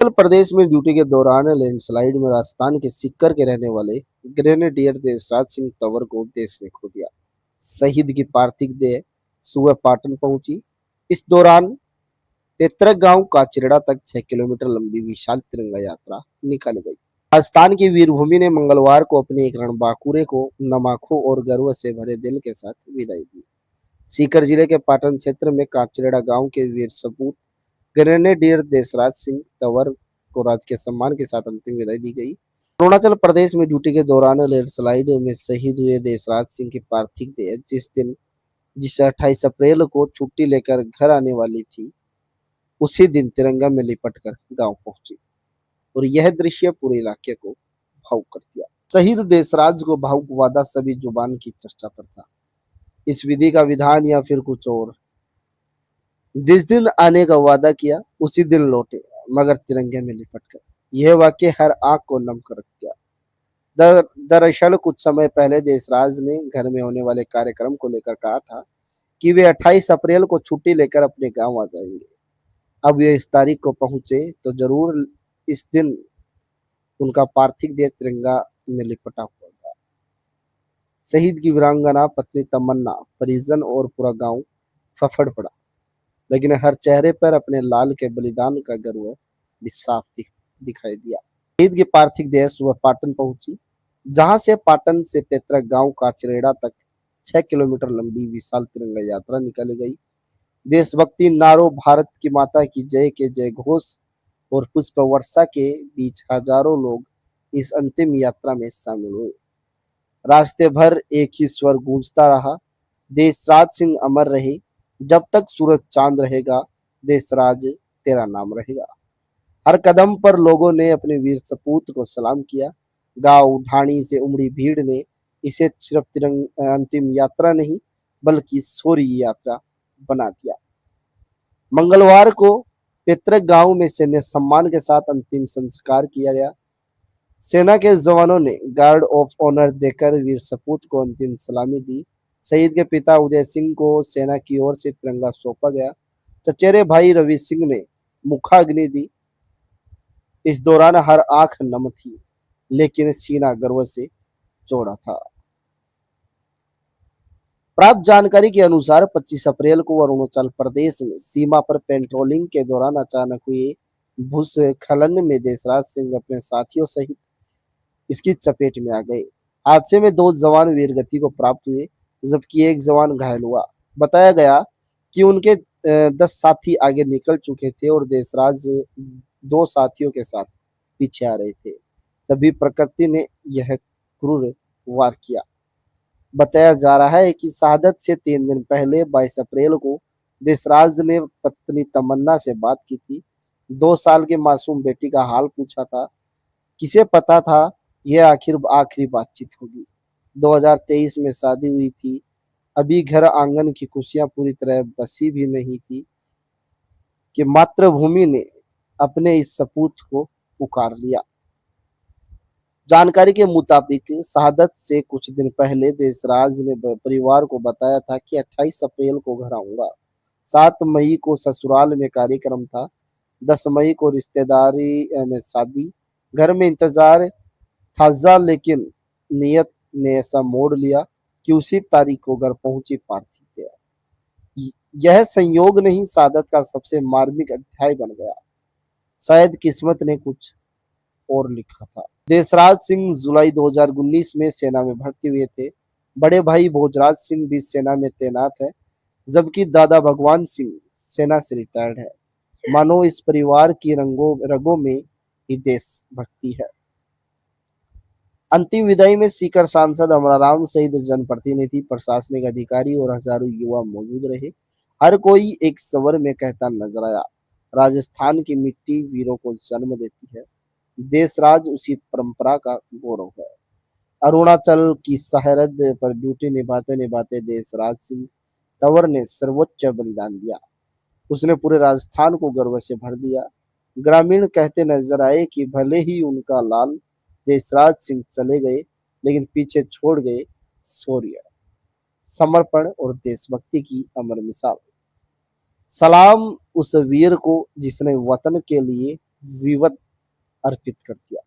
उत्तर प्रदेश में ड्यूटी के दौरान लैंडस्लाइड में राजस्थान के सीकर के रहने वाले ग्रेनेडियर देशराज सिंह तंवर को देश ने खो दिया। शहीद की पार्थिव देह सुबह पाटन पहुंची। इस दौरान पैतृक गांव काचरेड़ा तक 6 किलोमीटर लंबी विशाल तिरंगा यात्रा निकाली गई। राजस्थान की वीरभूमि ने मंगलवार को अपने एक रणबांकुरे को नम आंखों और गर्व से भरे दिल के साथ विदाई दी। सीकर जिले के पाटन क्षेत्र में काचरेड़ा गांव के वीर सपूत ग्रेनेडियर देशराज सिंह तंवर को राजकीय सम्मान के साथ अंतिम विदाई दी गई। अरुणाचल प्रदेश में ड्यूटी के दौरान लैंडस्लाइड में शहीद हुए देशराज सिंह की पार्थिव देह जिसे 28 अप्रैल को छुट्टी लेकर घर आने वाली थी, उसी दिन तिरंगा में लिपटकर गांव पहुंची और यह दृश्य पूरे इलाके को भावुक कर दिया। शहीद देशराज को भावुक वादा सभी जुबान की चर्चा पर था। इस विधि का विधान या फिर कुछ और, जिस दिन आने का वादा किया उसी दिन लौटे, मगर तिरंगे में लिपटकर। यह वाक्य हर आंख को नम कर रख गया। दरअसल कुछ समय पहले देशराज ने घर में होने वाले कार्यक्रम को लेकर कहा था कि वे 28 अप्रैल को छुट्टी लेकर अपने गांव आ जाएंगे। अब वे इस तारीख को पहुंचे तो जरूर इस दिन उनका पार्थिव देह तिरंगा में लिपटा हुआ था। शहीद की वीरांगना पत्नी तमन्ना, परिजन और पूरा गांव फफड़ पड़ा, लेकिन हर चेहरे पर अपने लाल के बलिदान का गर्व भी साफ दिखाई दिया। शहीद की पार्थिव देह सुबह पाटन पहुंची, जहां से पाटन से पैतृक गांव काचरेड़ा तक 6 किलोमीटर लंबी विशाल तिरंगा यात्रा निकाली गई। देशभक्ति नारों, भारत की माता की जय के जय घोष और पुष्प वर्षा के बीच हजारों लोग इस अंतिम यात्रा में शामिल हुए। रास्ते भर एक ही स्वर गूंजता रहा, देशराज सिंह अमर रहे, जब तक सूरज चांद रहेगा देशराज तेरा नाम रहेगा। हर कदम पर लोगों ने अपने वीर सपूत को सलाम किया। गांव ढाणी से उमड़ी भीड़ ने इसे सिर्फ अंतिम यात्रा नहीं बल्कि शौर्य यात्रा बना दिया। मंगलवार को पैतृक गांव में सैन्य सम्मान के साथ अंतिम संस्कार किया गया। सेना के जवानों ने गार्ड ऑफ ऑनर देकर वीर सपूत को अंतिम सलामी दी। शहीद के पिता उदय सिंह को सेना की ओर से तिरंगा सौंपा गया। चचेरे भाई रवि सिंह ने मुखाग्नि दी। इस दौरान हर आंख नम थी, लेकिन सीना गर्व से चौड़ा था। प्राप्त जानकारी के अनुसार 25 अप्रैल को अरुणाचल प्रदेश में सीमा पर पेट्रोलिंग के दौरान अचानक हुए भूस्खलन में देशराज सिंह अपने साथियों सहित इसकी चपेट में आ गए। हादसे में 2 जवान वीरगति को प्राप्त हुए, जबकि एक जवान घायल हुआ। बताया गया कि उनके 10 साथी आगे निकल चुके थे और देशराज 2 साथियों के साथ पीछे आ रहे थे। तभी प्रकृति ने यह क्रूर वार किया। बताया जा रहा है कि शहादत से 3 दिन पहले 22 अप्रैल को देशराज ने पत्नी तमन्ना से बात की थी। 2 साल के मासूम बेटी का हाल पूछा था। किसे पता था यह आखिरी बातचीत होगी। 2023 में शादी हुई थी। अभी घर आंगन की खुशियां पूरी तरह बसी भी नहीं थी कि मातृभूमि ने अपने इस सपूत को पुकार लिया। जानकारी के मुताबिक शहादत से कुछ दिन पहले देशराज ने परिवार को बताया था कि 28 अप्रैल को घर आऊंगा। 7 मई को ससुराल में कार्यक्रम था। 10 मई को रिश्तेदारी में शादी। घर में इंतजार था, लेकिन नियत ने ऐसा मोड़ लिया कि उसी तारीख को घर पहुंची पार्थिव देह। यह संयोग नहीं, शहादत का सबसे मार्मिक अध्याय बन गया। शायद किस्मत ने कुछ और लिखा था। देशराज सिंह जुलाई 2019 में सेना में भर्ती हुए थे। बड़े भाई भोजराज सिंह भी सेना में तैनात है, जबकि दादा भगवान सिंह सेना से रिटायर्ड है। मानो इस परिवार की रगों में ही देशभक्ति है। अंतिम विदाई में सीकर सांसद अमराराम सहित जनप्रतिनिधि, प्रशासनिक अधिकारी और हजारों युवा मौजूद रहे। हर कोई एक स्वर में कहता नजर आया, राजस्थान की मिट्टी वीरों को जन्म देती है, देशराज उसी परंपरा का गौरव है। अरुणाचल की सरहद पर ड्यूटी निभाते निभाते देशराज सिंह तंवर ने सर्वोच्च बलिदान दिया। उसने पूरे राजस्थान को गर्व से भर दिया। ग्रामीण कहते नजर आए कि भले ही उनका लाल देशराज सिंह चले गए, लेकिन पीछे छोड़ गए शौर्य, समर्पण और देशभक्ति की अमर मिसाल। सलाम उस वीर को जिसने वतन के लिए जीवन अर्पित कर दिया।